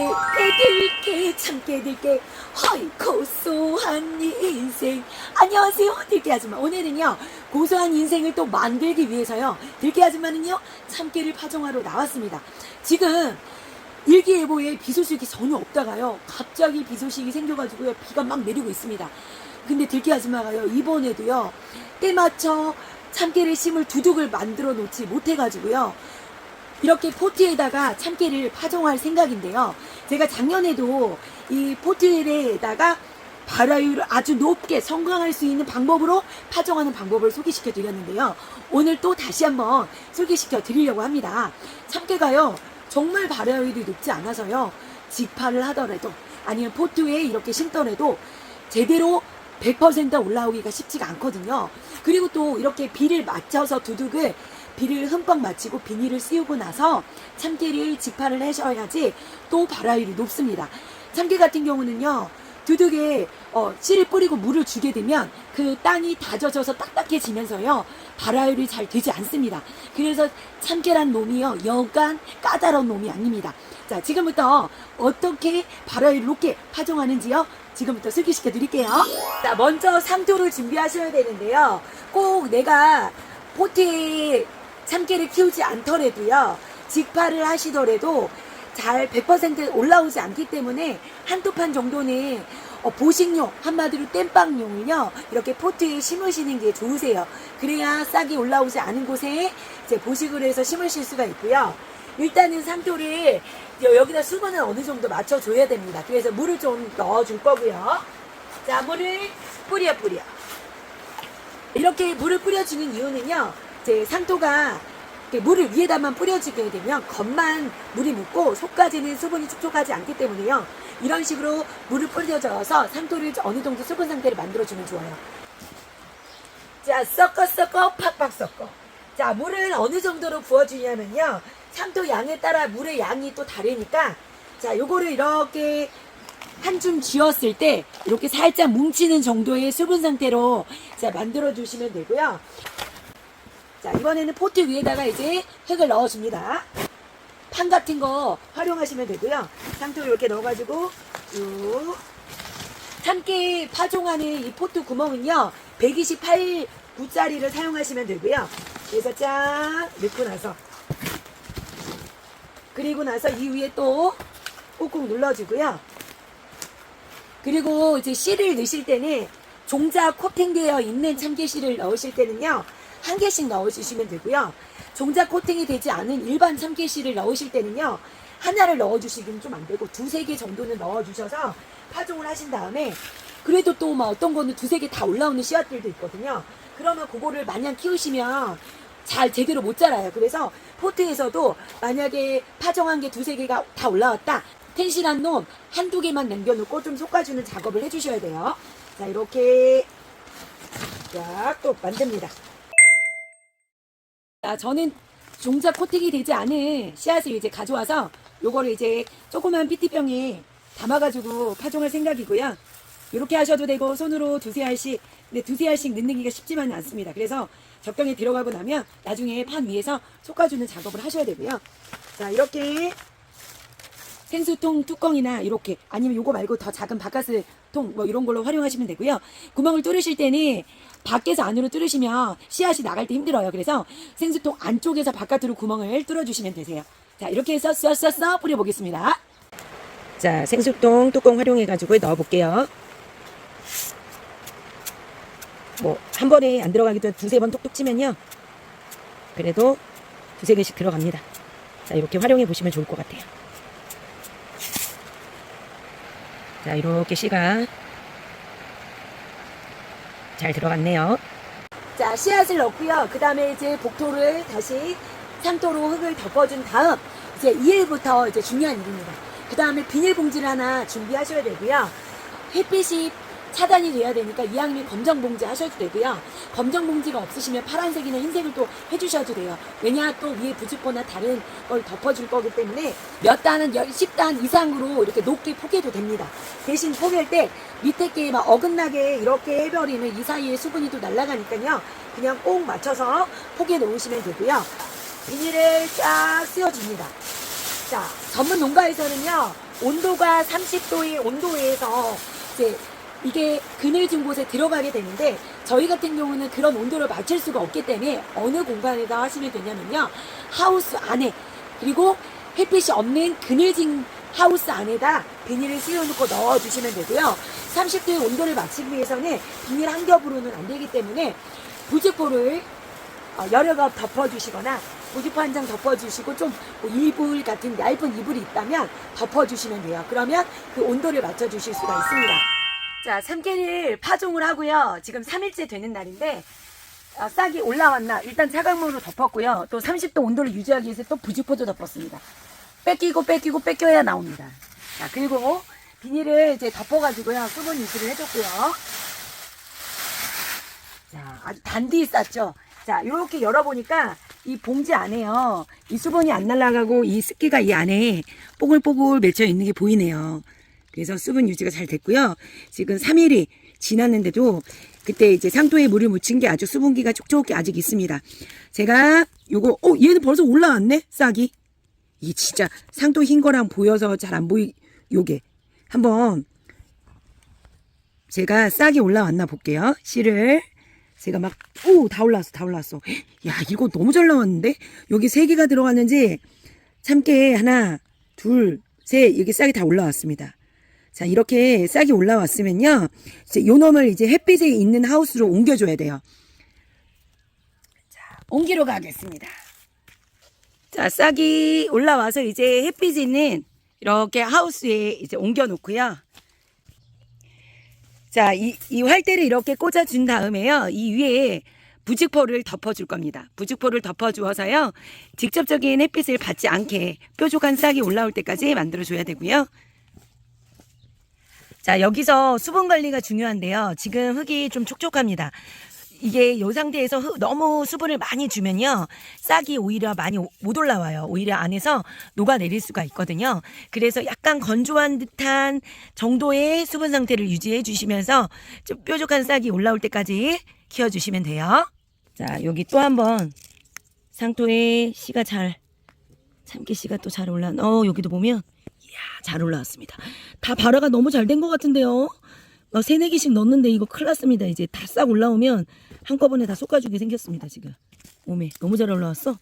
깨들게 참깨들게 허이 고소한 인생. 안녕하세요, 들깨 아줌마. 오늘은요 고소한 인생을 또 만들기 위해서요 들깨 아줌마는요 참깨를 파종하러 나왔습니다. 지금 일기예보에 비 소식이 전혀 없다가요 갑자기 비 소식이 생겨가지고요 비가 막 내리고 있습니다. 근데 들깨 아줌마가요 이번에도요 때맞춰 참깨를 심을 두둑을 만들어 놓지 못해가지고요 이렇게 포트에다가 참깨를 파종할 생각인데요. 제가 작년에도 이 포트에다가 발화율을 아주 높게 성공할 수 있는 방법으로 파종하는 방법을 소개시켜 드렸는데요. 오늘 또 다시 한번 소개시켜 드리려고 합니다. 참깨가요 정말 발화율이 높지 않아서요 직파를 하더라도 아니면 포트에 이렇게 심더라도 제대로 100% 올라오기가 쉽지가 않거든요. 그리고 또 이렇게 비를 맞춰서 두둑을 비를 흠뻑 맞히고 비닐을 씌우고 나서 참깨를 직파를 하셔야지 또 발화율이 높습니다. 참깨 같은 경우는요 두둑에 씨를 뿌리고 물을 주게 되면 그 땅이 다져져서 딱딱해지면서요 발화율이 잘 되지 않습니다. 그래서 참깨란 놈이요 여간 까다로운 놈이 아닙니다. 자, 지금부터 어떻게 발화율 높게 파종하는지요 지금부터 소개시켜 드릴게요. 자, 먼저 상토를 준비하셔야 되는데요. 꼭 내가 포트에 참깨를 키우지 않더라도요 직파를 하시더라도 잘 100% 올라오지 않기 때문에 한두 판 정도는 보식용, 한마디로 땜빵용을요 이렇게 포트에 심으시는 게 좋으세요. 그래야 싹이 올라오지 않은 곳에 이제 보식을 해서 심으실 수가 있고요. 일단은 상토를 여기다 수분을 어느 정도 맞춰줘야 됩니다. 그래서 물을 좀 넣어줄 거고요. 자, 물을 뿌려 이렇게 물을 뿌려주는 이유는요 제 상토가 물을 위에다만 뿌려주게 되면 겉만 물이 묻고 속까지는 수분이 축적하지 않기 때문에요 이런 식으로 물을 뿌려줘서 상토를 어느 정도 수분 상태를 만들어주면 좋아요. 자, 섞어 팍팍 섞어. 자, 물을 어느 정도로 부어주냐면요 상토 양에 따라 물의 양이 또 다르니까 자, 요거를 이렇게 한 줌 쥐었을 때 이렇게 살짝 뭉치는 정도의 수분 상태로 자 만들어 주시면 되고요. 자, 이번에는 포트 위에다가 이제 흙을 넣어줍니다. 판 같은 거 활용하시면 되고요. 상토를 이렇게 넣어가지고 쭉 참깨 파종하는 이 포트 구멍은요 128구짜리를 사용하시면 되고요. 그래서 쫙 넣고 나서 그리고 나서 이 위에 또 꾹꾹 눌러주고요. 그리고 이제 씨를 넣으실 때는 종자 코팅되어 있는 참깨씨를 넣으실 때는요 한 개씩 넣어주시면 되고요. 종자 코팅이 되지 않은 일반 참깨씨를 넣으실 때는요 하나를 넣어주시기는 좀 안 되고 두세 개 정도는 넣어주셔서 파종을 하신 다음에 그래도 또 막 어떤 거는 두세 개 다 올라오는 씨앗들도 있거든요. 그러면 그거를 마냥 키우시면 잘 제대로 못 자라요. 그래서 포트에서도 만약에 파종한 게 두세 개가 다 올라왔다 텐실한 놈 한두 개만 남겨놓고 좀 솎아주는 작업을 해주셔야 돼요. 자, 이렇게 쫙 또 만듭니다. 자, 저는 종자 코팅이 되지 않은 씨앗을 이제 가져와서 요거를 이제 조그만 PT병에 담아가지고 파종할 생각이고요. 이렇게 하셔도 되고 손으로 두세 알씩, 근데 두세 알씩 넣기가 쉽지만은 않습니다. 그래서 적당히 들어가고 나면 나중에 판 위에서 솎아주는 작업을 하셔야 되고요. 자, 이렇게 생수통 뚜껑이나 이렇게 아니면 요거 말고 더 작은 바카스 통 뭐 이런 걸로 활용하시면 되고요. 구멍을 뚫으실 때는 밖에서 안으로 뚫으시면 씨앗이 나갈 때 힘들어요. 그래서 생수통 안쪽에서 바깥으로 구멍을 뚫어주시면 되세요. 자, 이렇게 해서 쏴 뿌려보겠습니다. 자, 생수통 뚜껑 활용해가지고 넣어볼게요. 뭐 한 번에 안 들어가기도 두세 번 톡톡 치면요 그래도 두세 개씩 들어갑니다. 자, 이렇게 활용해 보시면 좋을 것 같아요. 자, 이렇게 씨가 잘 들어갔네요. 자, 씨앗을 넣고요. 그 다음에 이제 복토를 다시 상토로 흙을 덮어준 다음 이제 2일부터 이제 중요한 일입니다. 그 다음에 비닐봉지를 하나 준비하셔야 되고요. 햇빛이 차단이 돼야 되니까 이왕이면 검정봉지 하셔도 되고요. 검정봉지가 없으시면 파란색이나 흰색을 또 해주셔도 돼요. 왜냐 또 위에 부직거나 다른 걸 덮어줄 거기 때문에 몇 단은 10단 이상으로 이렇게 높게 포개도 됩니다. 대신 포갤 때 밑에 게 막 어긋나게 이렇게 해버리면 이 사이에 수분이 또 날아가니까요. 그냥 꼭 맞춰서 포개 놓으시면 되고요. 비닐을 쫙 씌워줍니다. 자, 전문 농가에서는요 온도가 30도의 온도에서 이제 이게 그늘진 곳에 들어가게 되는데 저희 같은 경우는 그런 온도를 맞출 수가 없기 때문에 어느 공간에다 하시면 되냐면요. 하우스 안에 그리고 햇빛이 없는 그늘진 하우스 안에다 비닐을 씌워놓고 넣어주시면 되고요. 30도의 온도를 맞추기 위해서는 비닐 한 겹으로는 안 되기 때문에 부직포를 여러 겹 덮어주시거나 부직포 한 장 덮어주시고 좀 이불 같은 얇은 이불이 있다면 덮어주시면 돼요. 그러면 그 온도를 맞춰주실 수가 있습니다. 자, 참깨를 파종을 하고요. 지금 3일째 되는 날인데 싹이 올라왔나 일단 차광물로 덮었고요. 또 30도 온도를 유지하기 위해서 또 부직포도 덮었습니다. 뺏겨야 나옵니다. 자, 그리고 비닐을 이제 덮어가지고요. 수분 유지를 해줬고요. 자, 아주 단디 쌌죠. 자, 이렇게 열어보니까 이 봉지 안에요. 이 수분이 안 날아가고 이 습기가 이 안에 뽀글뽀글 맺혀 있는 게 보이네요. 그래서 수분 유지가 잘 됐고요. 지금 3일이 지났는데도 그때 이제 상토에 물을 묻힌 게 아주 수분기가 촉촉히 아직 있습니다. 제가 요거, 얘는 벌써 올라왔네? 싹이. 이게 진짜 상토 흰 거랑 보여서 잘 안 요게. 한번 제가 싹이 올라왔나 볼게요. 씨를. 제가 막, 다 올라왔어. 야, 이거 너무 잘 나왔는데? 여기 3개가 들어갔는지, 참깨 하나, 둘, 셋, 여기 싹이 다 올라왔습니다. 자, 이렇게 싹이 올라왔으면요, 이제 요 놈을 이제 햇빛에 있는 하우스로 옮겨줘야 돼요. 자, 옮기러 가겠습니다. 자, 싹이 올라와서 이제 햇빛이 있는 이렇게 하우스에 이제 옮겨 놓고요. 자, 이 활대를 이렇게 꽂아준 다음에요. 이 위에 부직포를 덮어줄 겁니다. 부직포를 덮어주어서요. 직접적인 햇빛을 받지 않게 뾰족한 싹이 올라올 때까지 만들어줘야 되고요. 자, 여기서 수분 관리가 중요한데요. 지금 흙이 좀 촉촉합니다. 이게 이 상태에서 너무 수분을 많이 주면요. 싹이 오히려 많이 못 올라와요. 오히려 안에서 녹아내릴 수가 있거든요. 그래서 약간 건조한 듯한 정도의 수분 상태를 유지해 주시면서 좀 뾰족한 싹이 올라올 때까지 키워주시면 돼요. 자, 여기 또 한번 상토에 씨가 참깨 씨가 또 잘 여기도 보면 이야, 잘 올라왔습니다. 다 발화가 너무 잘 된 것 같은데요. 막 3-4개씩 넣었는데 이거 큰일 났습니다. 이제 다 싹 올라오면 한꺼번에 다 쏟아주게 생겼습니다. 지금 오메 너무 잘 올라왔어.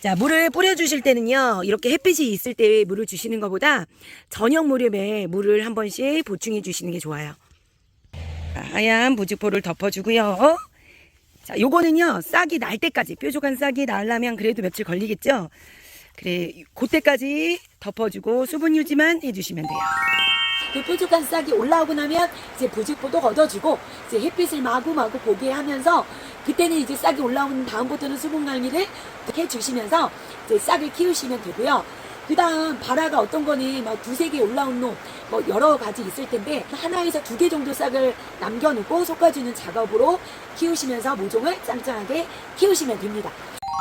자, 물을 뿌려주실 때는요, 이렇게 햇빛이 있을 때 물을 주시는 것보다 저녁 무렵에 물을 한 번씩 보충해 주시는 게 좋아요. 자, 하얀 부직포를 덮어주고요. 자, 요거는요, 싹이 날 때까지, 뾰족한 싹이 나려면 그래도 며칠 걸리겠죠. 그래, 그때까지 덮어주고 수분 유지만 해주시면 돼요. 그 뾰족한 싹이 올라오고 나면 이제 부직포도 걷어주고 이제 햇빛을 마구마구 보게 하면서 그때는 이제 싹이 올라오는 다음부터는 수분 관리를 해주시면서 이제 싹을 키우시면 되고요. 그 다음 발화가 어떤 거는 막 2-3개 올라온 놈 뭐 여러 가지 있을 텐데 하나에서 2개 정도 싹을 남겨놓고 솎아주는 작업으로 키우시면서 모종을 짱짱하게 키우시면 됩니다.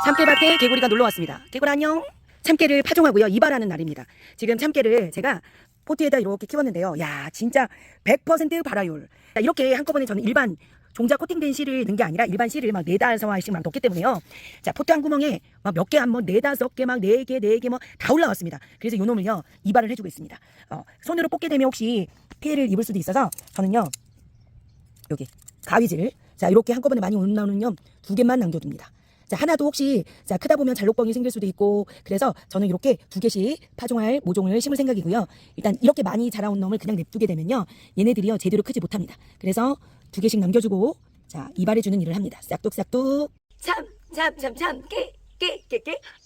참깨밭에 개구리가 놀러왔습니다. 개구리 안녕. 참깨를 파종하고요. 이발하는 날입니다. 지금 참깨를 제가 포트에다 이렇게 키웠는데요. 야, 진짜 100% 발화율. 이렇게 한꺼번에 저는 일반 종자 코팅된 씨를 넣은 게 아니라 일반 씨를 막 4-5알씩 막 넣기 때문에요. 자, 포트 한 구멍에 막 몇 개, 한번 4-5개, 막 4개, 4개 뭐 다 올라왔습니다. 그래서 요 놈을요, 이발을 해주고 있습니다. 손으로 뽑게 되면 혹시 피해를 입을 수도 있어서 저는요, 여기 가위질. 자, 이렇게 한꺼번에 많이 올라오는요, 2개만 남겨둡니다. 자, 하나도 혹시 자 크다 보면 잘록병이 생길 수도 있고 그래서 저는 이렇게 2개씩 파종할 모종을 심을 생각이고요. 일단 이렇게 많이 자라온 놈을 그냥 냅두게 되면요, 얘네들이요 제대로 크지 못합니다. 그래서 2개씩 남겨주고 자 이발해주는 일을 합니다. 싹둑싹둑. 깨.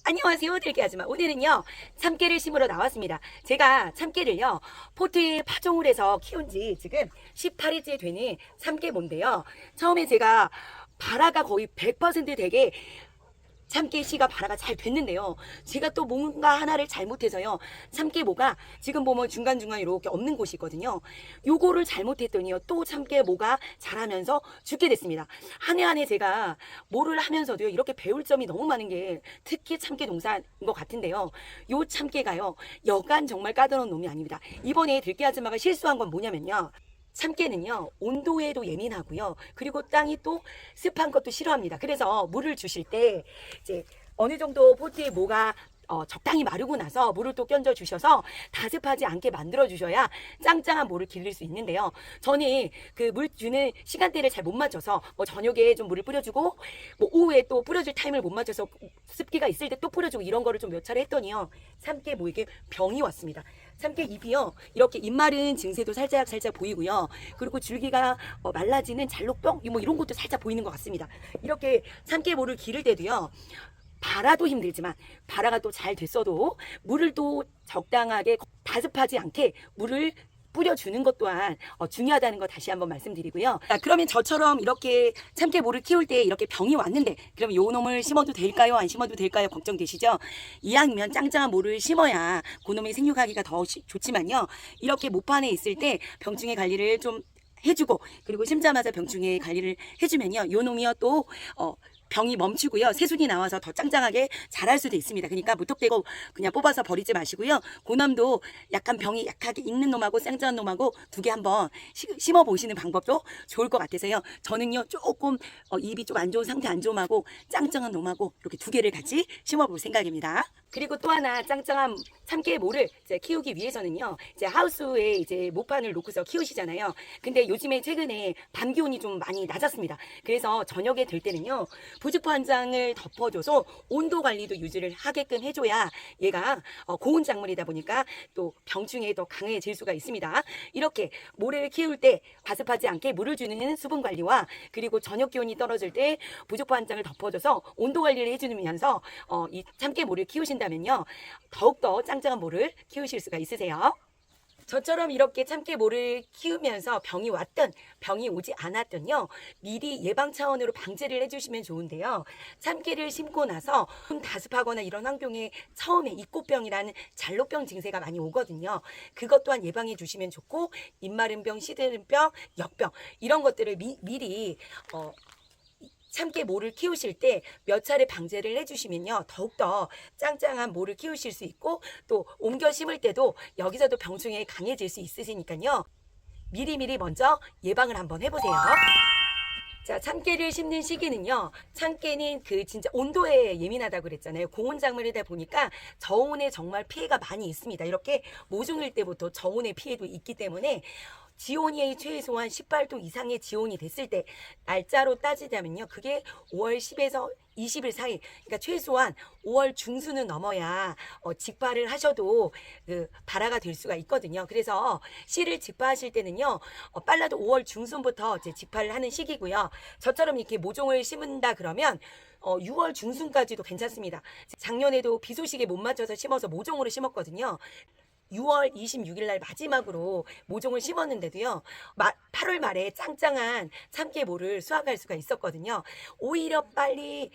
안녕하세요, 들깨 아줌마. 오늘은요 참깨를 심으러 나왔습니다. 제가 참깨를요 포트에 파종을 해서 키운 지 지금 18일째 되는 참깨몬데요. 처음에 제가 발화가 거의 100% 되게 참깨 씨가 발화가 잘 됐는데요. 제가 또 뭔가 하나를 잘못해서요. 참깨모가 지금 보면 중간중간 이렇게 없는 곳이 있거든요. 요거를 잘못했더니요. 또 참깨모가 자라면서 죽게 됐습니다. 한 해 한 해 제가 뭐를 하면서도요. 이렇게 배울 점이 너무 많은 게 특히 참깨 농사인 것 같은데요. 요 참깨가요. 여간 정말 까다로운 놈이 아닙니다. 이번에 들깨 아줌마가 실수한 건 뭐냐면요. 참깨는요 온도에도 예민하고요. 그리고 땅이 또 습한 것도 싫어합니다. 그래서 물을 주실 때 이제 어느 정도 포트에 뭐가 적당히 마르고 나서 물을 또 끼얹어 주셔서 다습하지 않게 만들어 주셔야 짱짱한 모를 기를 수 있는데요. 저는 그 물 주는 시간대를 잘 못 맞춰서 뭐 저녁에 좀 물을 뿌려주고 뭐 오후에 또 뿌려줄 타임을 못 맞춰서 습기가 있을 때 또 뿌려주고 이런 거를 좀 몇 차례 했더니요. 참깨 모에게 병이 왔습니다. 참깨 잎이요. 이렇게 잎 마른 증세도 살짝 보이고요. 그리고 줄기가 말라지는 잘록병 뭐 이런 것도 살짝 보이는 것 같습니다. 이렇게 참깨 모를 기를 때도요. 발아도 힘들지만 발아가 또 잘 됐어도 물을 또 적당하게 다습하지 않게 물을 뿌려주는 것 또한 중요하다는 거 다시 한번 말씀드리고요. 자, 그러면 저처럼 이렇게 참깨모를 키울 때 이렇게 병이 왔는데 그럼 요 놈을 심어도 될까요? 안 심어도 될까요? 걱정되시죠? 이왕이면 짱짱한 모를 심어야 그놈이 생육하기가 더 좋지만요. 이렇게 모판에 있을 때 병충해 관리를 좀 해주고 그리고 심자마자 병충해 관리를 해주면요. 요 놈이요 또 병이 멈추고요. 새순이 나와서 더 짱짱하게 자랄 수도 있습니다. 그러니까 무턱대고 그냥 뽑아서 버리지 마시고요. 고남도 약간 병이 약하게 있는 놈하고 짱짱한 놈하고 두 개 한번 심어 보시는 방법도 좋을 것 같아서요. 저는요 조금 입이 좀 안 좋은 상태 안 좋음하고 짱짱한 놈하고 이렇게 두 개를 같이 심어 볼 생각입니다. 그리고 또 하나 짱짱한 참깨모를 이제 키우기 위해서는요. 이제 하우스에 이제 모판을 놓고서 키우시잖아요. 근데 요즘에 최근에 밤 기온이 좀 많이 낮았습니다. 그래서 저녁에 될 때는요. 부직포 한 장을 덮어줘서 온도 관리도 유지를 하게끔 해줘야 얘가 고온 작물이다 보니까 또 병충해에 더 강해질 수가 있습니다. 이렇게 모를 키울 때 과습하지 않게 물을 주는 수분 관리와 그리고 저녁 기온이 떨어질 때 부직포 한 장을 덮어줘서 온도 관리를 해주면서 이 참깨모를 키우신다면요. 더욱더 짱짱한 모를 키우실 수가 있으세요. 저처럼 이렇게 참깨모를 키우면서 병이 왔든 병이 오지 않았든요. 미리 예방 차원으로 방제를 해주시면 좋은데요. 참깨를 심고 나서 다습하거나 이런 환경에 처음에 입꽃병이라는 잘록병 증세가 많이 오거든요. 그것 또한 예방해 주시면 좋고 입마른병, 시드름병, 역병 이런 것들을 미리 참깨모를 키우실 때 몇 차례 방제를 해주시면요. 더욱더 짱짱한 모를 키우실 수 있고 또 옮겨 심을 때도 여기서도 병충해에 강해질 수 있으시니까요. 미리미리 먼저 예방을 한번 해보세요. 자, 참깨를 심는 시기는요. 참깨는 그 진짜 온도에 예민하다고 그랬잖아요. 고온 작물이다 보니까 저온에 정말 피해가 많이 있습니다. 이렇게 모종일 때부터 저온의 피해도 있기 때문에 지온이 최소한 18도 이상의 지온이 됐을 때 날짜로 따지자면요. 그게 5월 10에서 20일 사이, 그러니까 최소한 5월 중순은 넘어야 직파를 하셔도 그 발화가 될 수가 있거든요. 그래서 씨를 직파하실 때는요. 빨라도 5월 중순부터 이제 직파를 하는 시기고요. 저처럼 이렇게 모종을 심은다 그러면 6월 중순까지도 괜찮습니다. 작년에도 비 소식에 못 맞춰서 심어서 모종으로 심었거든요. 6월 26일 날 마지막으로 모종을 심었는데도요. 8월 말에 짱짱한 참깨모를 수확할 수가 있었거든요. 오히려 빨리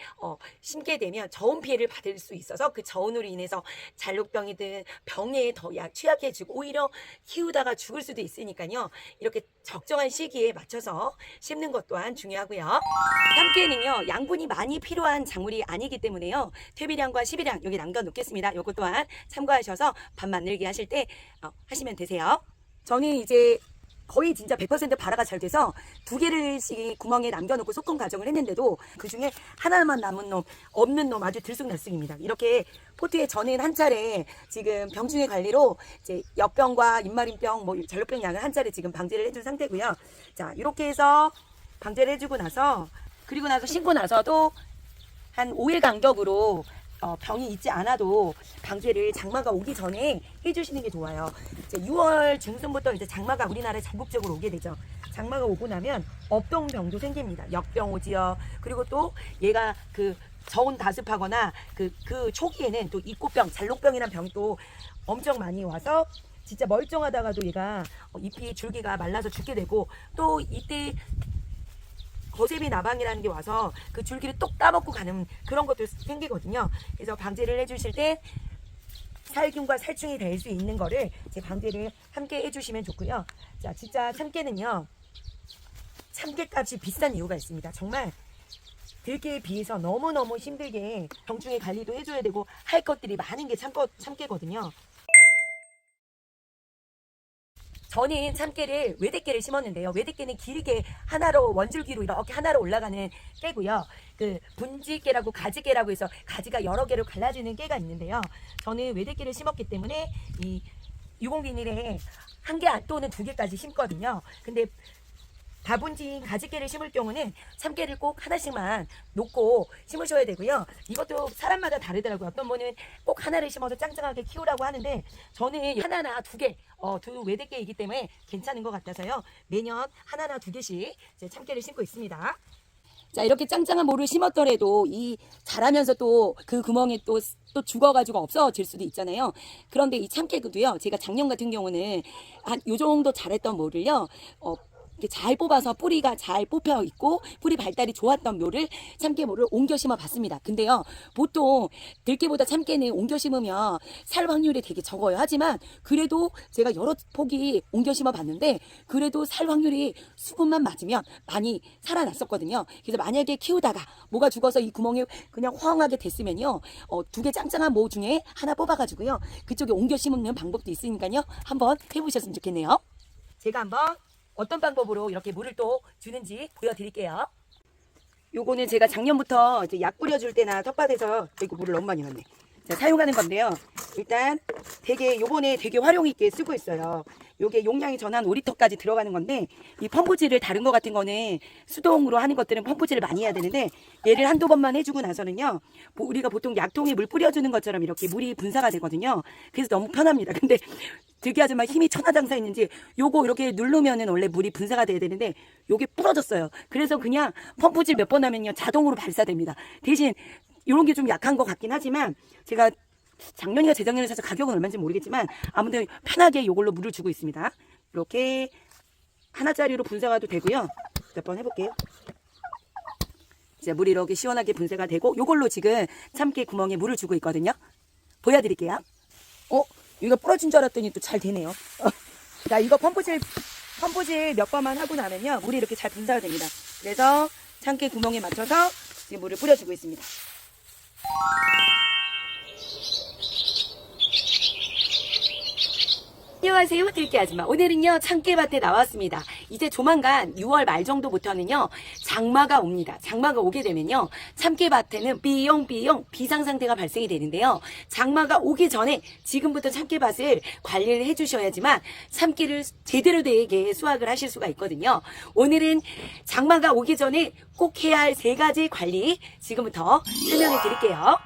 심게 되면 저온 피해를 받을 수 있어서 그 저온으로 인해서 잘록병이든 병에 더 취약해지고 오히려 키우다가 죽을 수도 있으니까요. 이렇게 적정한 시기에 맞춰서 심는 것 또한 중요하고요. 참깨는요. 양분이 많이 필요한 작물이 아니기 때문에요. 퇴비량과 식이량 여기 남겨놓겠습니다. 이것 또한 참고하셔서 밥 만들기 하실 때 하시면 되세요. 저는 이제 거의 진짜 100% 발화가 잘 돼서 두 개를씩 구멍에 남겨놓고 소금 가정을 했는데도 그 중에 하나만 남은 놈, 없는 놈 아주 들쑥날쑥입니다. 이렇게 포트에 저는 한 차례 지금 병충해 관리로 이제 역병과 입마린병, 뭐 잘록병 약을 한 차례 지금 방제를 해준 상태고요. 자, 이렇게 해서 방제를 해주고 나서 그리고 나서 심고 나서도 한 5일 간격으로 병이 있지 않아도 방제를 장마가 오기 전에 해주시는 게 좋아요. 이제 6월 중순부터 이제 장마가 우리나라에 전국적으로 오게 되죠. 장마가 오고 나면 업동병도 생깁니다. 역병 오지요. 그리고 또 얘가 그 저온 다습하거나 그 초기에는 또 입꽃병, 잘록병이란 병도 엄청 많이 와서 진짜 멀쩡하다가도 얘가 잎이 줄기가 말라서 죽게 되고 또 이때 거세비 나방이라는 게 와서 그 줄기를 똑 따먹고 가는 그런 것도 생기거든요. 그래서 방제를 해주실 때 살균과 살충이 될 수 있는 거를 제 방제를 함께 해주시면 좋고요. 자, 진짜 참깨는요. 참깨값이 비싼 이유가 있습니다. 정말 들깨에 비해서 너무너무 힘들게 병충해 관리도 해줘야 되고 할 것들이 많은 게 참깨거든요. 저는 참깨를 외대깨를 심었는데요. 외대깨는 길게 하나로 원줄기로 이렇게 하나로 올라가는 깨고요. 그 분지깨라고 가지깨라고 해서 가지가 여러 개로 갈라지는 깨가 있는데요. 저는 외대깨를 심었기 때문에 이 유공비닐에 한 개 또는 두 개까지 심거든요. 근데 다분지인 가지깨를 심을 경우는 참깨를 꼭 하나씩만 놓고 심으셔야 되고요. 이것도 사람마다 다르더라고요. 어떤 분은 꼭 하나를 심어서 짱짱하게 키우라고 하는데 저는 하나나 두 개, 두 외대깨이기 때문에 괜찮은 것 같아서요. 매년 하나나 두 개씩 이제 참깨를 심고 있습니다. 자, 이렇게 짱짱한 모를 심었더라도 이 자라면서 또 그 구멍에 또 죽어가지고 없어질 수도 있잖아요. 그런데 이 참깨도요, 제가 작년 같은 경우는 한 요 정도 자랐던 모를요, 이렇게 잘 뽑아서 뿌리가 잘 뽑혀 있고 뿌리 발달이 좋았던 묘를 참깨모를 옮겨 심어 봤습니다. 근데요, 보통 들깨보다 참깨는 옮겨 심으면 살 확률이 되게 적어요. 하지만 그래도 제가 여러 폭이 옮겨 심어 봤는데 그래도 살 확률이 수분만 맞으면 많이 살아났었거든요. 그래서 만약에 키우다가 뭐가 죽어서 이 구멍이 그냥 허황하게 됐으면요, 두 개 짱짱한 모 중에 하나 뽑아가지고요, 그쪽에 옮겨 심는 방법도 있으니까요, 한번 해보셨으면 좋겠네요. 제가 한번 어떤 방법으로 이렇게 물을 또 주는지 보여드릴게요. 요거는 제가 작년부터 이제 약 뿌려줄 때나 텃밭에서, 이거 물을 너무 많이 넣네. 자, 사용하는 건데요. 일단 요번에 되게 활용 있게 쓰고 있어요. 요게 용량이 전 한 5리터까지 들어가는 건데, 이 펌프질을 다른 거 같은 거는 수동으로 하는 것들은 펌프질을 많이 해야 되는데, 얘를 한두 번만 해주고 나서는요, 우리가 보통 약통에 물 뿌려주는 것처럼 이렇게 물이 분사가 되거든요. 그래서 너무 편합니다. 근데 들깨 아줌마 힘이 천하장사했는지 요거 이렇게 누르면은 원래 물이 분사가 돼야 되는데 요게 부러졌어요. 그래서 그냥 펌프질 몇 번 하면요, 자동으로 발사됩니다. 대신 요런 게 좀 약한 것 같긴 하지만, 제가 작년이나 재작년에 사서 가격은 얼마인지 모르겠지만 아무튼 편하게 요걸로 물을 주고 있습니다. 이렇게 하나짜리로 분사가도 되고요. 몇 번 해볼게요. 이제 물이 이렇게 시원하게 분사가 되고, 요걸로 지금 참깨 구멍에 물을 주고 있거든요. 보여드릴게요. 이거 부러진 줄 알았더니 또 잘 되네요. 자, 이거 펌프질 몇 번만 하고 나면요, 물이 이렇게 잘 분사가 됩니다. 그래서 참깨 구멍에 맞춰서 지금 물을 뿌려주고 있습니다. 안녕하세요, 들깨 아줌마. 오늘은요, 참깨밭에 나왔습니다. 이제 조만간 6월 말 정도부터는요, 장마가 옵니다. 장마가 오게 되면요, 참깨밭에는 삐용삐용 비상상태가 발생이 되는데요. 장마가 오기 전에 지금부터 참깨밭을 관리를 해주셔야지만 참깨를 제대로 되게 수확을 하실 수가 있거든요. 오늘은 장마가 오기 전에 꼭 해야 할 3가지 관리 지금부터 설명해 드릴게요.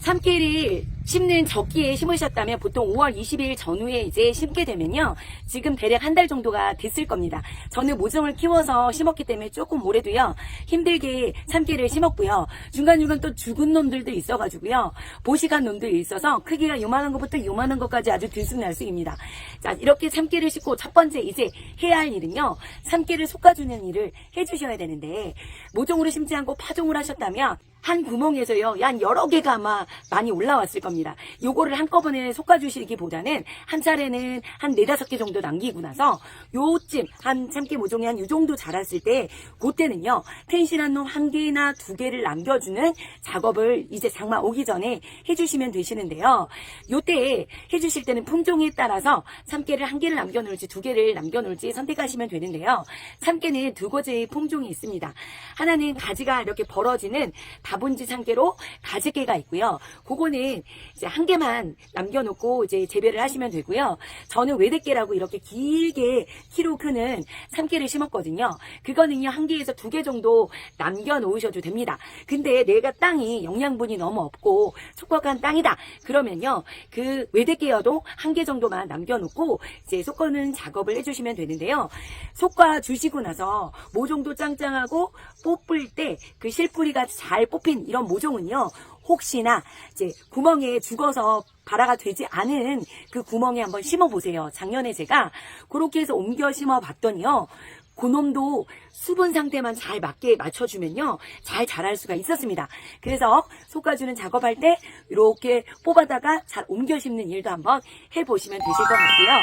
참깨를 심는 적기에 심으셨다면 보통 5월 20일 전후에 이제 심게 되면요, 지금 대략 한 달 정도가 됐을 겁니다. 저는 모종을 키워서 심었기 때문에 조금 오래도요, 힘들게 참깨를 심었고요. 중간중간 또 죽은 놈들도 있어가지고요, 보식한 놈들이 있어서 크기가 요만한 것부터 요만한 것까지 아주 들쑥날쑥입니다. 자, 이렇게 참깨를 심고 첫 번째 이제 해야 할 일은요, 참깨를 솎아주는 일을 해주셔야 되는데, 모종으로 심지 않고 파종을 하셨다면 한 구멍에서요, 한 여러 개가 아마 많이 올라왔을 겁니다. 요거를 한꺼번에 솎아주시기보다는 한 차례는 한 4-5개 정도 남기고 나서 요쯤 한 참깨 모종이 한 요 정도 자랐을 때, 그때는요, 텐실한 놈 1개나 2개를 남겨주는 작업을 이제 장마 오기 전에 해주시면 되시는데요. 요때 해주실 때는 품종에 따라서 참깨를 1개를 남겨놓을지 2개를 남겨놓을지 선택하시면 되는데요. 참깨는 2가지의 품종이 있습니다. 하나는 가지가 이렇게 벌어지는 다분지 참깨로 가지깨가 있고요. 그거는 이제 1개만 남겨놓고 이제 재배를 하시면 되고요. 저는 외대깨라고 이렇게 길게 키로 크는 참깨를 심었거든요. 그거는요, 1개에서 2개 정도 남겨놓으셔도 됩니다. 근데 내가 땅이 영양분이 너무 없고 촉박한 땅이다 그러면요, 그 외대깨여도 1개 정도만 남겨놓고 이제 솎아는 작업을 해주시면 되는데요. 솎아 주시고 나서 모종도 짱짱하고 뽑을 때 그 실뿌리가 잘 뽑힌 이런 모종은요, 혹시나 이제 구멍에 죽어서 발화가 되지 않은 그 구멍에 한번 심어 보세요. 작년에 제가 그렇게 해서 옮겨 심어 봤더니요, 그놈도 수분 상태만 잘 맞게 맞춰주면요, 잘 자랄 수가 있었습니다. 그래서 솎아주는 작업할 때 이렇게 뽑아다가 잘 옮겨 심는 일도 한번 해보시면 되실 것 같고요.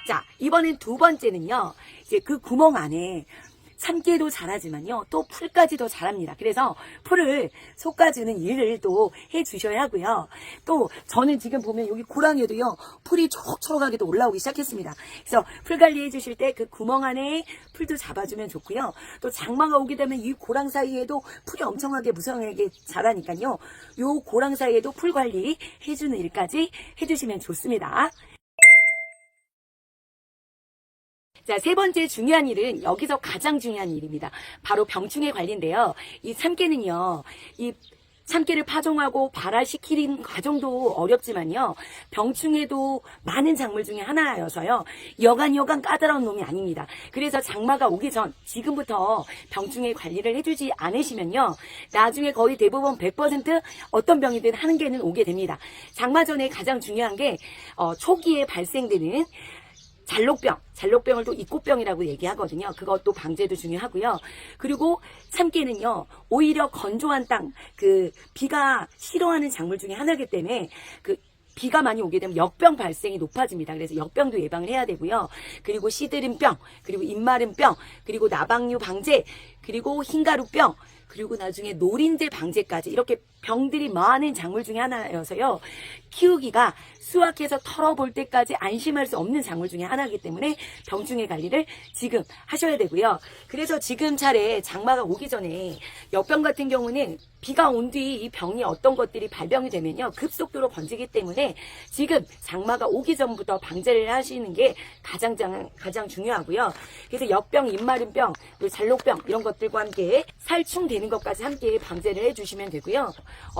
자, 이번엔 2번째는요, 이제 그 구멍 안에 참깨도 잘하지만요, 또 풀까지도 잘합니다. 그래서 풀을 솎아주는 일을 또 해주셔야 하고요. 또 저는 지금 보면 여기 고랑에도요, 풀이 초록초록하게 또 올라오기 시작했습니다. 그래서 풀 관리해 주실 때 그 구멍 안에 풀도 잡아주면 좋고요. 또 장마가 오게 되면 이 고랑 사이에도 풀이 엄청나게 무성하게 자라니까요, 요 고랑 사이에도 풀 관리 해주는 일까지 해주시면 좋습니다. 자, 세 번째 중요한 일은 여기서 가장 중요한 일입니다. 바로 병충해 관리인데요. 이 참깨는요, 이 참깨를 파종하고 발화시키는 과정도 어렵지만요, 병충해도 많은 작물 중에 하나여서요, 여간 까다로운 놈이 아닙니다. 그래서 장마가 오기 전 지금부터 병충해 관리를 해주지 않으시면요, 나중에 거의 대부분 100% 어떤 병이든 하는 개는 오게 됩니다. 장마 전에 가장 중요한 게 초기에 발생되는 잔록병을 또 입꽃병이라고 얘기하거든요. 그것도 방제도 중요하고요. 그리고 참깨는요, 오히려 건조한 땅, 비가 싫어하는 작물 중에 하나이기 때문에 비가 많이 오게 되면 역병 발생이 높아집니다. 그래서 역병도 예방을 해야 되고요. 그리고 씨드름병, 그리고 입마름병, 그리고 나방류 방제, 그리고 흰가루병, 그리고 나중에 노린재 방제까지 이렇게 병들이 많은 작물 중에 하나여서요, 키우기가 수확해서 털어볼 때까지 안심할 수 없는 작물 중에 하나이기 때문에 병충해 관리를 지금 하셔야 되고요. 그래서 지금 차례 장마가 오기 전에 역병 같은 경우는 비가 온 뒤 이 병이 어떤 것들이 발병이 되면요, 급속도로 번지기 때문에 지금 장마가 오기 전부터 방제를 하시는 게 가장 중요하고요. 그래서 역병, 입마름병, 잔록병 이런 것들과 함께 살충되는 것까지 함께 방제를 해주시면 되고요.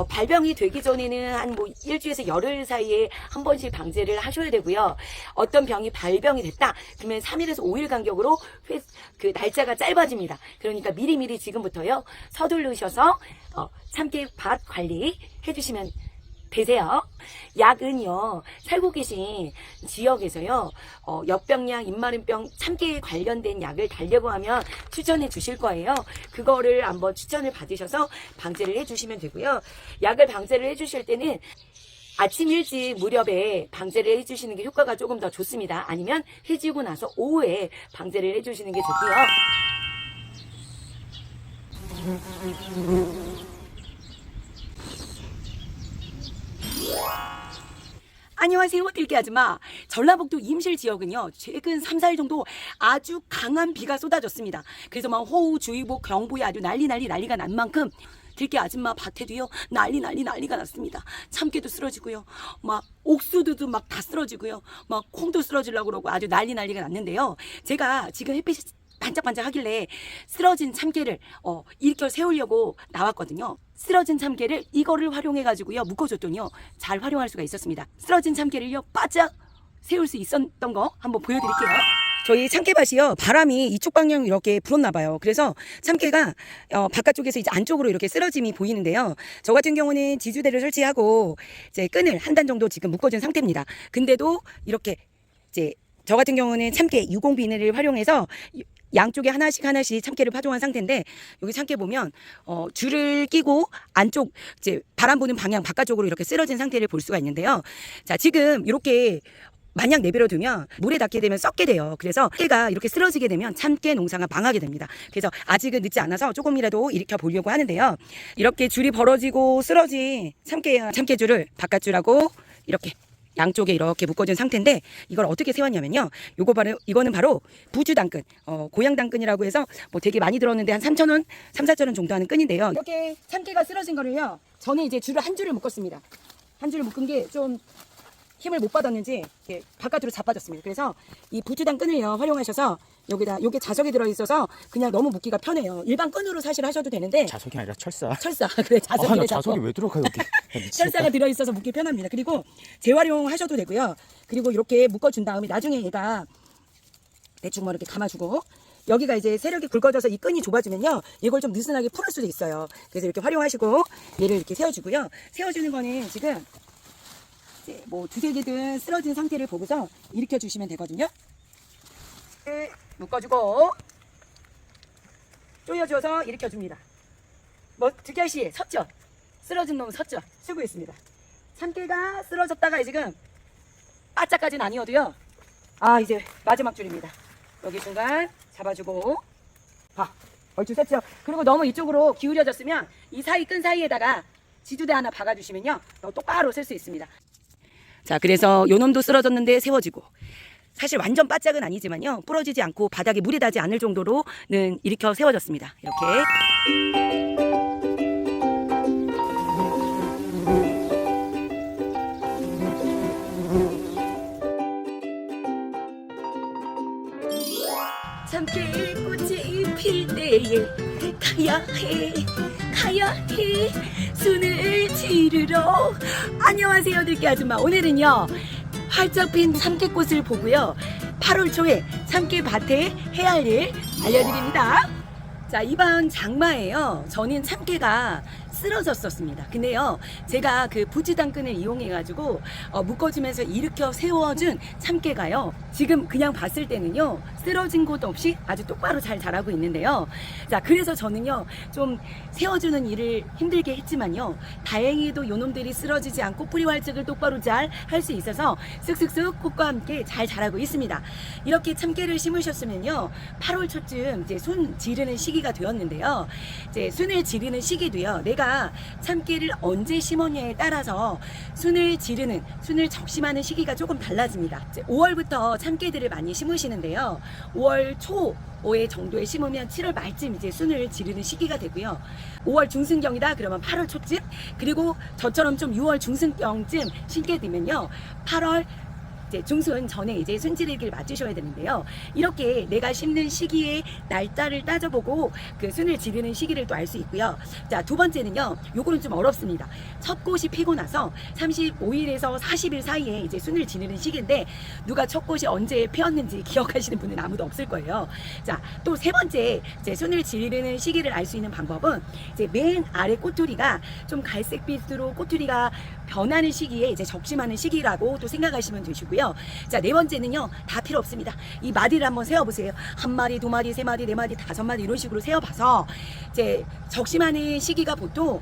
발병이 되기 전에는 한 일주에서 열흘 사이에 한 번씩 방제를 하셔야 되고요. 어떤 병이 발병이 됐다 그러면 3일에서 5일 간격으로 날짜가 짧아집니다. 그러니까 미리미리 지금부터요, 서두르셔서 참깨밭 관리 해주시면 되세요. 약은요, 살고 계신 지역에서요, 역병약, 입마름병, 참깨에 관련된 약을 달려고 하면 추천해 주실 거예요. 그거를 한번 추천을 받으셔서 방제를 해주시면 되고요. 약을 방제를 해주실 때는 아침 일찍 무렵에 방제를 해주시는 게 효과가 조금 더 좋습니다. 아니면 해지고 나서 오후에 방제를 해주시는 게 좋고요. 안녕하세요, 들깨 아줌마. 전라북도 임실 지역은요, 최근 3, 4일 정도 아주 강한 비가 쏟아졌습니다. 그래서 호우주의보, 경보에 아주 난리가 난 만큼 들깨 아줌마 밭에도요, 난리가 났습니다. 참깨도 쓰러지고요, 옥수수도 다 쓰러지고요, 콩도 쓰러지려고 그러고 아주 난리가 났는데요. 제가 지금 햇빛이 반짝반짝 하길래 쓰러진 참깨를 일으켜 세우려고 나왔거든요. 쓰러진 참깨를 이거를 활용해가지고요, 묶어줬더니요, 잘 활용할 수가 있었습니다. 쓰러진 참깨를요, 바짝 세울 수 있었던 거 한번 보여드릴게요. 저희 참깨밭이요, 바람이 이쪽 방향 이렇게 불었나 봐요. 그래서 참깨가 바깥쪽에서 이제 안쪽으로 이렇게 쓰러짐이 보이는데요. 저 같은 경우는 지주대를 설치하고 이제 끈을 한 단 정도 지금 묶어준 상태입니다. 근데도 이렇게 이제 저 같은 경우는 참깨 유공 비닐을 활용해서 양쪽에 하나씩 참깨를 파종한 상태인데, 여기 참깨 보면 줄을 끼고 안쪽 이제 바람 부는 방향 바깥쪽으로 이렇게 쓰러진 상태를 볼 수가 있는데요. 자, 지금 이렇게 마냥 내버려 두면 물에 닿게 되면 썩게 돼요. 그래서 참깨가 이렇게 쓰러지게 되면 참깨 농사가 망하게 됩니다. 그래서 아직은 늦지 않아서 조금이라도 일으켜 보려고 하는데요. 이렇게 줄이 벌어지고 쓰러진 참깨줄을 바깥줄하고 이렇게 양쪽에 이렇게 묶어준 상태인데, 이걸 어떻게 세웠냐면요, 이거는 바로 부주당근, 고향당근이라고 해서 되게 많이 들었는데 한 3,000원, 3,4,000원 정도 하는 끈인데요. 이렇게 참깨가 쓰러진 거를요, 저는 이제 한 줄을 묶었습니다. 한 줄을 묶은 게 좀 힘을 못 받았는지 이렇게 바깥으로 자빠졌습니다. 그래서 이 부주당끈을요, 활용하셔서 여기다, 요게 자석이 들어있어서 그냥 너무 묶기가 편해요. 일반 끈으로 사실 하셔도 되는데. 자석이 아니라 철사. 그래, 자석이. 자석이 왜 들어가 여기? 철사가 들어있어서 묶기 편합니다. 그리고 재활용하셔도 되고요. 그리고 이렇게 묶어준 다음에 나중에 얘가 대충 이렇게 감아주고, 여기가 이제 세력이 굵어져서 이 끈이 좁아지면요, 이걸 좀 느슨하게 풀을 수도 있어요. 그래서 이렇게 활용하시고 얘를 이렇게 세워주고요. 세워주는 거는 지금 두세 개든 쓰러진 상태를 보고서 일으켜 주시면 되거든요. 묶어주고 조여줘서 일으켜 줍니다. 들깨씨 섰죠? 쓰러진 놈 섰죠? 수고했습니다. 참깨가 쓰러졌다가 지금 바짝까지는 아니어도요, 이제 마지막 줄입니다. 여기 중간 잡아주고 봐, 얼추 셌죠. 그리고 너무 이쪽으로 기울여졌으면 이 사이 끈 사이에다가 지두대 하나 박아주시면요, 똑바로 쓸 수 있습니다. 자, 그래서 요 놈도 쓰러졌는데 세워지고, 사실 완전 바짝은 아니지만요, 부러지지 않고 바닥에 물이 닿지 않을 정도로는 일으켜 세워졌습니다. 이렇게. 참깨 꽃이 필 때에 가야 해 순을 지르러. 안녕하세요, 들깨 아줌마. 오늘은요, 활짝 핀 참깨꽃을 보고요, 8월 초에 참깨밭에 해야 할 일 알려드립니다. 자, 이번 장마에요, 저는 참깨가 쓰러졌었습니다. 근데요, 제가 그 부지당끈을 이용해가지고 묶어주면서 일으켜 세워준 참깨가요, 지금 그냥 봤을 때는요, 쓰러진 곳 없이 아주 똑바로 잘 자라고 있는데요. 자, 그래서 저는요, 좀 세워주는 일을 힘들게 했지만요, 다행히도 요놈들이 쓰러지지 않고 뿌리 활짝을 똑바로 잘 할 수 있어서 쓱쓱쓱 꽃과 함께 잘 자라고 있습니다. 이렇게 참깨를 심으셨으면요, 8월 초쯤 이제 순 지르는 시기가 되었는데요. 이제 순을 지르는 시기도요, 내가 참깨를 언제 심었냐에 따라서 순을 지르는, 순을 적심하는 시기가 조금 달라집니다. 5월부터 참깨들을 많이 심으시는데요, 5월 초5회 정도에 심으면 7월 말쯤 이제 순을 지르는 시기가 되고요. 5월 중순경이다 그러면 8월 초쯤, 그리고 저처럼 좀 6월 중순경쯤 심게 되면요, 8월 중순 전에 이제 순지르기를 맞추셔야 되는데요. 이렇게 내가 심는 시기에 날짜를 따져보고 그 순을 지르는 시기를 또 알 수 있고요. 자, 두 번째는요, 요거는 좀 어렵습니다. 첫 꽃이 피고 나서 35일에서 40일 사이에 이제 순을 지르는 시기인데, 누가 첫 꽃이 언제 피었는지 기억하시는 분은 아무도 없을 거예요. 자, 또 세 번째 이제 순을 지르는 시기를 알 수 있는 방법은, 이제 맨 아래 꼬투리가 좀 갈색빛으로 꼬투리가 변하는 시기에 이제 적심하는 시기라고 또 생각하시면 되시고요. 자, 네 번째는요, 다 필요 없습니다. 이 마디를 한번 세어보세요. 한 마디, 두 마디, 세 마디, 네 마디, 다섯 마디 이런 식으로 세어봐서 이제 적심하는 시기가 보통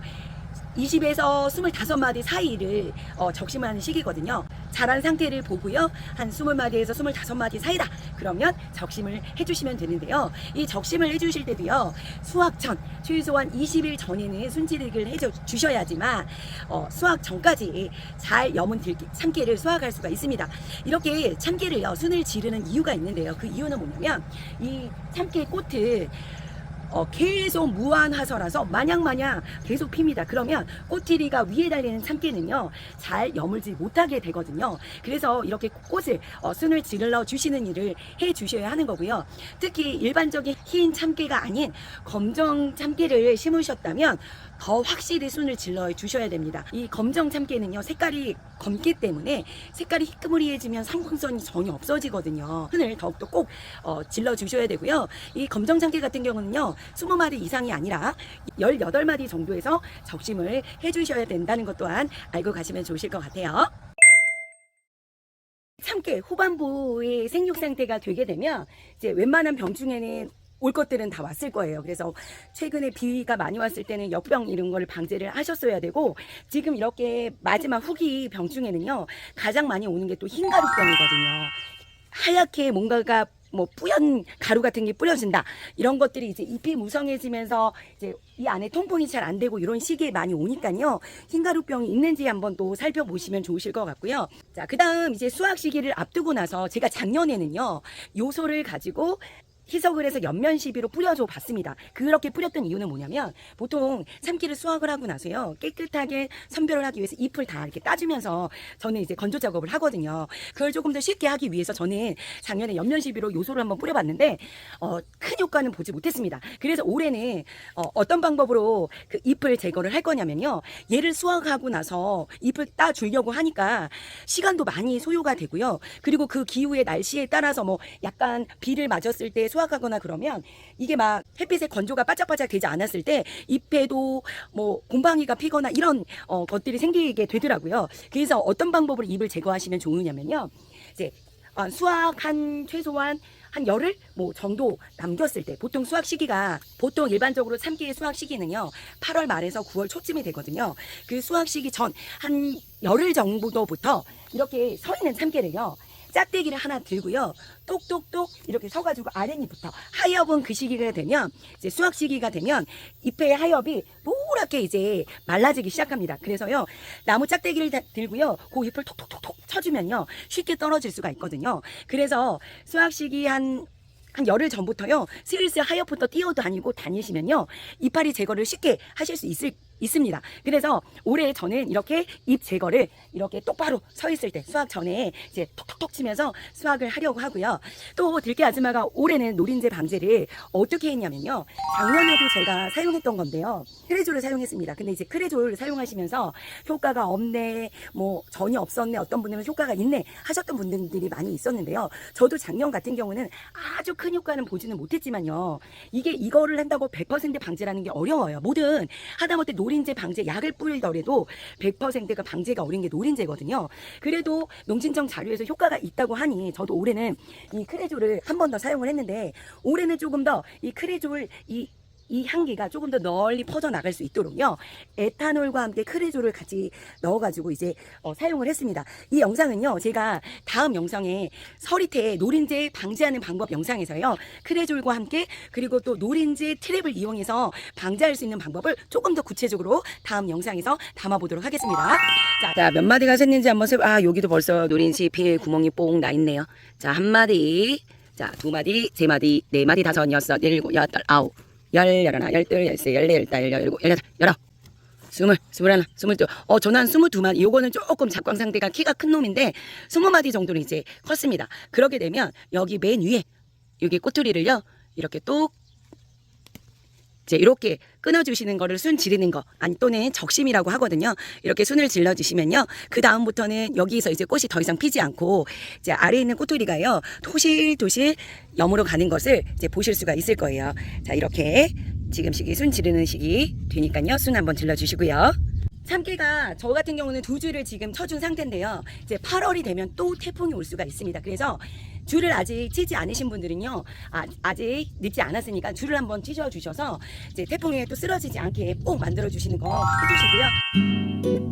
20에서 25마디 사이를 적심하는 시기거든요. 자란 상태를 보고요, 한 20마디에서 25마디 사이다 그러면 적심을 해주시면 되는데요. 이 적심을 해주실 때도요, 수확 전, 최소한 20일 전에는 순지르기를 해주셔야지만 수확 전까지 잘 여문 들깨, 참깨를 수확할 수가 있습니다. 이렇게 참깨를요, 순을 지르는 이유가 있는데요, 그 이유는 뭐냐면, 이 참깨 꽃을 계속 무한하서라서 마냥 계속 핍니다. 그러면 꼬투리가 위에 달리는 참깨는요, 잘 여물지 못하게 되거든요. 그래서 이렇게 꽃을 순을 지르러 주시는 일을 해 주셔야 하는 거고요. 특히 일반적인 흰 참깨가 아닌 검정 참깨를 심으셨다면 더 확실히 순을 질러 주셔야 됩니다. 이 검정 참깨는요, 색깔이 검기 때문에 색깔이 희끄무리해지면 상품성이 전혀 없어지거든요. 순을 더욱더 꼭 질러 주셔야 되고요. 이 검정 참깨 같은 경우는요, 20마디 이상이 아니라 18마디 정도에서 적심을 해주셔야 된다는 것 또한 알고 가시면 좋으실 것 같아요. 참깨 후반부의 생육 상태가 되게 되면 이제 웬만한 병 중에는 올 것들은 다 왔을 거예요. 그래서 최근에 비가 많이 왔을 때는 역병 이런 걸 방제를 하셨어야 되고, 지금 이렇게 마지막 후기 병 중에는요, 가장 많이 오는 게 또 흰가루병이거든요. 하얗게 뭔가가 뭐 뿌연 가루 같은 게 뿌려진다, 이런 것들이 이제 잎이 무성해지면서 이제 이 안에 통풍이 잘 안 되고 이런 시기에 많이 오니까요, 흰가루병이 있는지 한번 또 살펴보시면 좋으실 것 같고요. 자, 그 다음 이제 수확 시기를 앞두고 나서 제가 작년에는요, 요소를 가지고 희석을 해서 옆면 시비로 뿌려줘 봤습니다. 그렇게 뿌렸던 이유는 뭐냐면, 보통 참깨를 수확을 하고 나서요, 깨끗하게 선별을 하기 위해서 잎을 다 이렇게 따주면서 저는 이제 건조 작업을 하거든요. 그걸 조금 더 쉽게 하기 위해서 저는 작년에 옆면 시비로 요소를 한번 뿌려봤는데 큰 효과는 보지 못했습니다. 그래서 올해는 어떤 방법으로 그 잎을 제거를 할 거냐면요, 얘를 수확하고 나서 잎을 따주려고 하니까 시간도 많이 소요가 되고요. 그리고 그 기후의 날씨에 따라서 뭐 약간 비를 맞았을 때 수확하거나 그러면 이게 막 햇빛에 건조가 바짝바짝 되지 않았을 때 잎에도 뭐 곰팡이가 피거나 이런 것들이 생기게 되더라고요. 그래서 어떤 방법으로 잎을 제거하시면 좋으냐면요, 이제 수확 한 최소한 한 열흘 뭐 정도 남겼을 때, 보통 수확 시기가, 보통 일반적으로 참깨의 수확 시기는요, 8월 말에서 9월 초쯤이 되거든요. 그 수확 시기 전 한 열흘 정도부터 이렇게 서 있는 참깨를요, 짝대기를 하나 들고요. 똑똑똑 이렇게 서가지고 아랫잎부터 하엽은 그 시기가 되면 이제 수확 시기가 되면 잎의 하엽이 노랗게 이제 말라지기 시작합니다. 그래서요 나무 짝대기를 들고요 그 잎을 톡톡톡톡 쳐주면요 쉽게 떨어질 수가 있거든요. 그래서 수확 시기 한 열흘 전부터요 슬슬 하엽부터 뛰어다니고 다니시면요 이파리 제거를 쉽게 하실 수 있습니다. 그래서 올해 저는 이렇게 잎 제거를 이렇게 똑바로 서 있을 때 수확 전에 이제 톡톡톡 치면서 수확을 하려고 하고요. 또 들깨 아줌마가 올해는 노린재 방제를 어떻게 했냐면요. 작년에도 제가 사용했던 건데요. 크레졸을 사용했습니다. 근데 이제 크레졸을 사용하시면서 효과가 없네, 뭐 전혀 없었네, 어떤 분들은 효과가 있네 하셨던 분들이 많이 있었는데요. 저도 작년 같은 경우는 아주 큰 효과는 보지는 못했지만요. 이거를 한다고 100% 방제라는 게 어려워요. 뭐든 하다못해 노린재 방제 약을 뿌리더라도 100%가 방제가 어려운 게 노린재거든요. 그래도 농진청 자료에서 효과가 있다고 하니 저도 올해는 이 크레졸을 한 번 더 사용을 했는데 올해는 조금 더 이 크레졸 이 향기가 조금 더 널리 퍼져나갈 수 있도록요. 에탄올과 함께 크레졸을 같이 넣어가지고 이제 사용을 했습니다. 이 영상은요. 제가 다음 영상에 서리태 노린재 방지하는 방법 영상에서요. 크레졸과 함께 그리고 또 노린재 트랩을 이용해서 방지할 수 있는 방법을 조금 더 구체적으로 다음 영상에서 담아보도록 하겠습니다. 자, 몇 마디가 샜는지 한번 여기도 벌써 노린재 잎에 구멍이 뽕 나 있네요. 자, 한 마디, 자, 두 마디, 세 마디, 네 마디, 다섯, 여섯, 일곱, 여덟, 아홉. 열하나, 열둘, 열세, 열네, 열다, 열일곱, 열여덟, 열아홉, 스물, 스물하나, 스물둘. 저는 한 22마디. 요거는 조금 작광 상태가 키가 큰 놈인데 20마디 정도는 이제 컸습니다. 그러게 되면 여기 맨 위에 여기 꼬투리를요 이렇게 똑 이제 이렇게 끊어주시는 거를 순 지르는 거 아니 또는 적심이라고 하거든요. 이렇게 순을 질러주시면요 그 다음부터는 여기서 이제 꽃이 더 이상 피지 않고 이제 아래에 있는 꼬투리가요 토실토실 염으로 가는 것을 이제 보실 수가 있을 거예요. 자 이렇게 지금 시기 순 지르는 시기 되니까요 순 한번 질러주시고요. 참깨가 저 같은 경우는 2주를 지금 쳐준 상태인데요. 이제 8월이 되면 또 태풍이 올 수가 있습니다. 그래서 줄을 아직 치지 않으신 분들은요, 아직 늦지 않았으니까 줄을 한번 찢어 주셔서 이제 태풍에 또 쓰러지지 않게 꼭 만들어 주시는 거 해주시고요.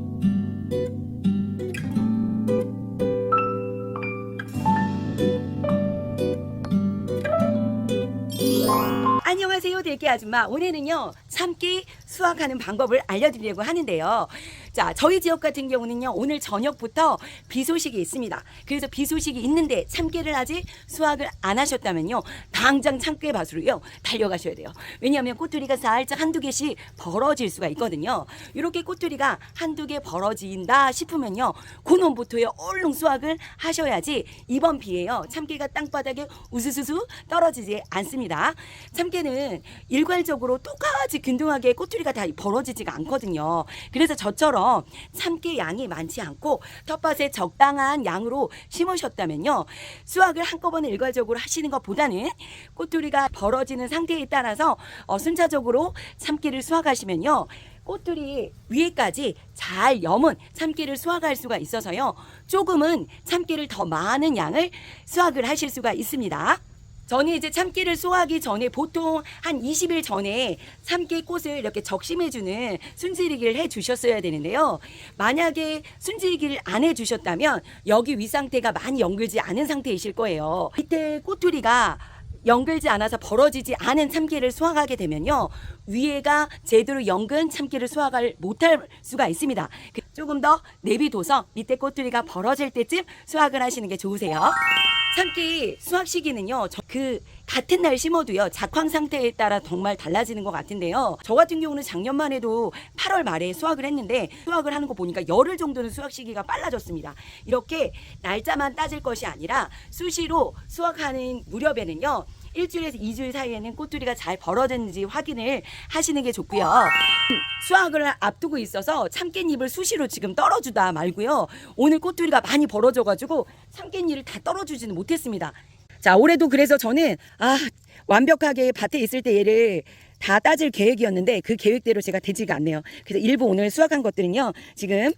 안녕하세요 들깨 아줌마. 오늘은요 참깨 수확하는 방법을 알려드리려고 하는데요. 자 저희 지역 같은 경우는요 오늘 저녁부터 비 소식이 있습니다. 그래서 비 소식이 있는데 참깨를 아직 수확을 안 하셨다면요 당장 참깨 밭으로요 달려가셔야 돼요. 왜냐하면 꼬투리가 살짝 한두 개씩 벌어질 수가 있거든요. 이렇게 꼬투리가 한두 개 벌어진다 싶으면요 그놈부터요 얼른 수확을 하셔야지 이번 비에요 참깨가 땅바닥에 우수수수 떨어지지 않습니다. 참깨는 일괄적으로 똑같이 균등하게 꼬투리가 다 벌어지지가 않거든요. 그래서 저처럼 참깨 양이 많지 않고 텃밭에 적당한 양으로 심으셨다면요 수확을 한꺼번에 일괄적으로 하시는 것보다는 꼬투리가 벌어지는 상태에 따라서 순차적으로 참깨를 수확하시면요 꼬투리 위에까지 잘 여문 참깨를 수확할 수가 있어서요 조금은 참깨를 더 많은 양을 수확을 하실 수가 있습니다. 저는 이제 참깨를 수확하기 전에 보통 한 20일 전에 참깨 꽃을 이렇게 적심해주는 순지리기를 해주셨어야 되는데요. 만약에 순지리기를 안 해주셨다면 여기 위 상태가 많이 연글지 않은 상태이실 거예요. 밑에 꼬투리가 연글지 않아서 벌어지지 않은 참깨를 수확하게 되면요 위에가 제대로 연근 참깨를 수확을 못할 수가 있습니다. 조금 더 내비둬서 밑에 꼬투리가 벌어질 때쯤 수확을 하시는 게 좋으세요. 참깨 수확 시기는요 그 같은 날 심어도요 작황 상태에 따라 정말 달라지는 것 같은데요. 저 같은 경우는 작년만 해도 8월 말에 수확을 했는데 수확을 하는 거 보니까 열흘 정도는 수확 시기가 빨라졌습니다. 이렇게 날짜만 따질 것이 아니라 수시로 수확하는 무렵에는요 1주일에서 2주일 사이에는 꼬투리가 잘 벌어졌는지 확인을 하시는 게 좋고요. 수확을 앞두고 있어서 참깨잎을 수시로 지금 떨어주다 말고요. 오늘 꼬투리가 많이 벌어져가지고 참깨잎을 다 떨어주지는 못했습니다. 자 올해도 그래서 저는 완벽하게 밭에 있을 때 얘를 다 따질 계획이었는데 그 계획대로 제가 되지가 않네요. 그래서 일부 오늘 수확한 것들은요 지금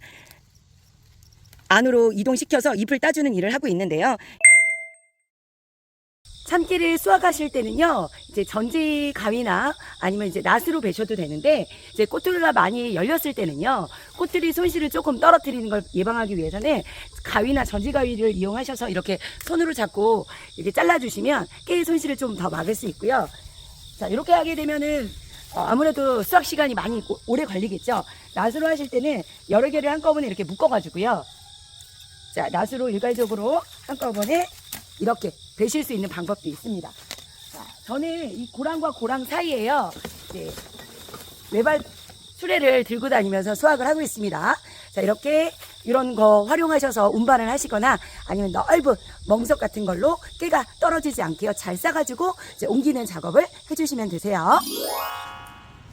안으로 이동시켜서 잎을 따주는 일을 하고 있는데요. 참깨를 수확하실 때는요, 이제 전지 가위나 아니면 이제 낫으로 베셔도 되는데, 이제 꽃들이가 많이 열렸을 때는요, 꽃들이 손실을 조금 떨어뜨리는 걸 예방하기 위해서는 가위나 전지 가위를 이용하셔서 이렇게 손으로 잡고 이렇게 잘라주시면 깨의 손실을 좀 더 막을 수 있고요. 자, 이렇게 하게 되면은 아무래도 수확 시간이 많이 오래 걸리겠죠. 낫으로 하실 때는 여러 개를 한꺼번에 이렇게 묶어가지고요. 자, 낫으로 일괄적으로 한꺼번에 이렇게 베실 수 있는 방법도 있습니다. 자, 저는 이 고랑과 고랑 사이에요, 이제 외발 수레를 들고 다니면서 수확을 하고 있습니다. 자, 이렇게 이런 거 활용하셔서 운반을 하시거나 아니면 넓은 멍석 같은 걸로 깨가 떨어지지 않게요, 잘 싸가지고 이제 옮기는 작업을 해주시면 되세요.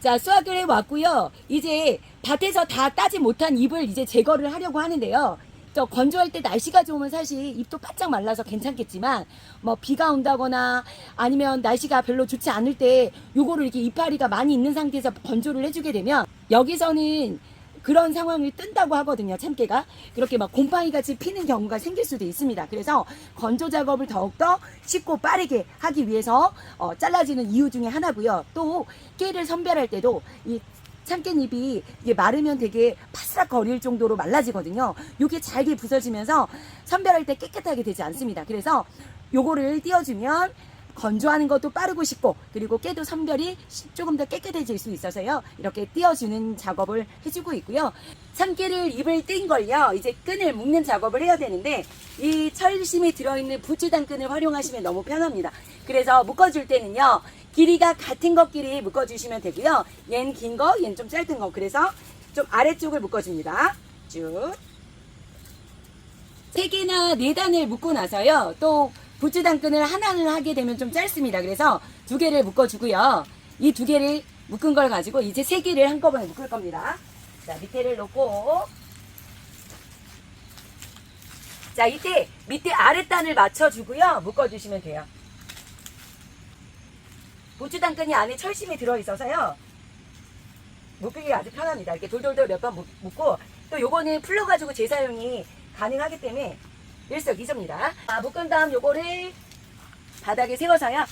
자, 수확을 해왔고요. 이제 밭에서 다 따지 못한 잎을 이제 제거를 하려고 하는데요. 저 건조할 때 날씨가 좋으면 사실 잎도 바짝 말라서 괜찮겠지만, 뭐 비가 온다거나 아니면 날씨가 별로 좋지 않을 때 요거를 이렇게 이파리가 많이 있는 상태에서 건조를 해주게 되면, 여기서는 그런 상황을 뜬다고 하거든요, 참깨가. 그렇게 막 곰팡이 같이 피는 경우가 생길 수도 있습니다. 그래서 건조 작업을 더욱더 쉽고 빠르게 하기 위해서 잘라지는 이유 중에 하나고요. 또 깨를 선별할 때도 이 참깨잎이 이게 마르면 되게 파스락 거릴 정도로 말라지거든요. 이게 잘게 부서지면서 선별할 때 깨끗하게 되지 않습니다. 그래서 요거를 띄워주면 건조하는 것도 빠르고 쉽고, 그리고 깨도 선별이 조금 더 깨끗해질 수 있어서요, 이렇게 띄워주는 작업을 해주고 있고요. 참깨를 잎을 뗀 걸요, 이제 끈을 묶는 작업을 해야 되는데, 이 철심이 들어있는 부추당 끈을 활용하시면 너무 편합니다. 그래서 묶어줄 때는요, 길이가 같은 것끼리 묶어주시면 되고요. 얘는 긴 거, 얘는 좀 짧은 거. 그래서 좀 아래쪽을 묶어줍니다. 쭉 3개나 4단을 묶고 나서요, 또 부추당끈을 하나를 하게 되면 좀 짧습니다. 그래서 2개를 묶어주고요. 이 2개를 묶은 걸 가지고 이제 3개를 한꺼번에 묶을 겁니다. 자, 밑에를 놓고, 자, 이때 밑에 아랫단을 맞춰주고요, 묶어주시면 돼요. 부추당끈이 안에 철심이 들어있어서요, 묶기 아주 편합니다. 이렇게 돌돌돌 몇 번 묶고, 또 요거는 풀러가지고 재사용이 가능하기 때문에 일석이조입니다. 묶은 다음 요거를 바닥에 세워서요,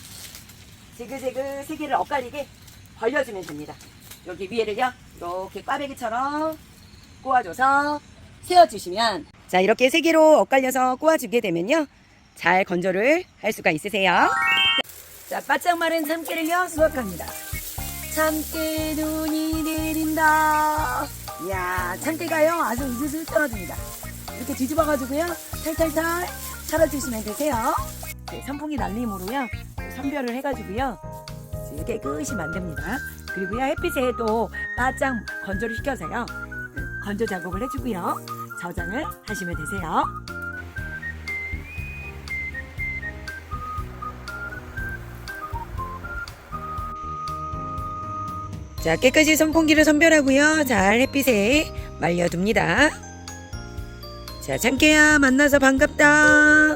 지그재그 3개를 엇갈리게 벌려주면 됩니다. 여기 위에를요, 이렇게 꽈배기처럼 꼬아줘서 세워주시면, 자, 이렇게 3개로 엇갈려서 꼬아주게 되면요, 잘 건조를 할 수가 있으세요. 자, 바짝 마른 참깨를요, 수확합니다. 참깨 눈이 내린다. 이야, 참깨가요, 아주 우슬슬 떨어집니다. 이렇게 뒤집어가지고요, 탈탈탈 썰어주시면 되세요. 네, 선풍기 날림으로요, 선별을 해가지고요, 깨끗이 만듭니다. 그리고요, 햇빛에 또 바짝 건조를 시켜서요, 건조 작업을 해주고요, 저장을 하시면 되세요. 자, 깨끗이 선풍기를 선별하고요, 잘 햇빛에 말려둡니다. 자, 참깨야, 만나서 반갑다.